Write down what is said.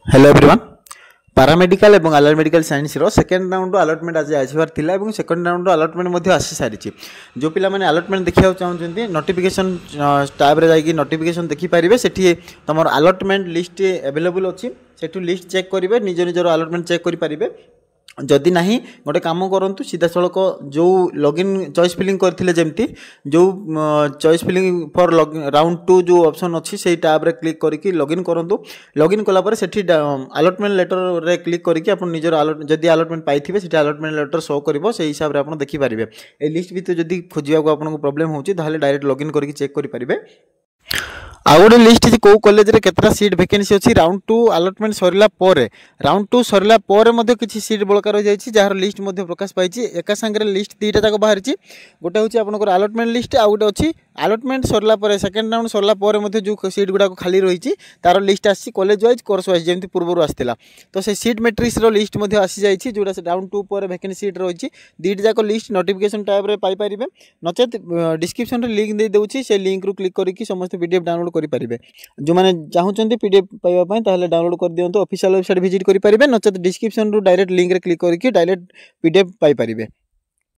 Hello everyone paramedical और आलर medical science second round अलटमेंट आज आसबार थिला और सेकेंड राउंड अलटमेंट आसी सारी जो पिला माने अलटमेंट देखा चाहते नोटिफिकेशन टैब रे जाइए नोटिफिकेशन देखिपारे से तुम अलटमेंट लिस्ट एवेलेबल अच्छी से लिस्ट चेक करेंगे निज निजर अलटमेंट चेक करेंगे जदि ना गोटे कम करूँ सीधा सड़क जो लॉगिन चॉइस फिलिंग करते जमती जो चॉइस फिलिंग फॉर राउंड 2 जो ऑप्शन अच्छी से टैब रे क्लिक करके लॉगिन करूँ लॉगिन कलापर से अलटमेंट लेटर रे क्लिक करके आप निजर जदि अलटमेंट पाइबे से अलटमेंट लेटर शो कर से हिसाब से आप देखिपारे ए लिस्ट भितर जदि खोजा को आपको प्रोब्लेम होची डायरेक्ट लॉगिन करके चेक करेंगे आउ गोटे लिस्ट कौ कॉलेज रे केतरा सीट वैकेंसी अच्छी राउंड 2 अलटमेंट सरला राउंड 2 सरला किसी सीट बड़का रही जाइए जार लिस्ट प्रकाश पाई एका सांगे लिस्ट दुईटा जाक बाहर गोटे हूँ आपंकर अलटमेंट लिस्ट आउ गोटे अच्छी अलटमेंट सरला सेकेंड राउंड सरला जो सीट गुड़ाक खाली रही तार लिस्ट आसी कॉलेज वाइज कोर्स वाइज जमी पूर्व आसाला तो से सीट मैट्रिक्स लिस्ट आसी जाइए जोटा से राउंड 2 पर वैकेंसी सीट रही दुईटा जाक लिस्ट नोटिफिकेशन टैब रे पाइपर नचेत डिस्क्रिप्शन लिंक दे दूसरी से लिंक रू क्लिक करके समस्त पीडीएफ डाउनलोड करेंगे जो मैंने चाहते पीडीएफ पाइबा डाउनलोड कर दिखाँ ऑफिशियल वेबसाइट विजिट करेंगे नचेत डिस्क्रिप्शन रू डायरेक्ट लिंक रे क्लिक करके डायरेक्ट पीडीएफ पाइपर।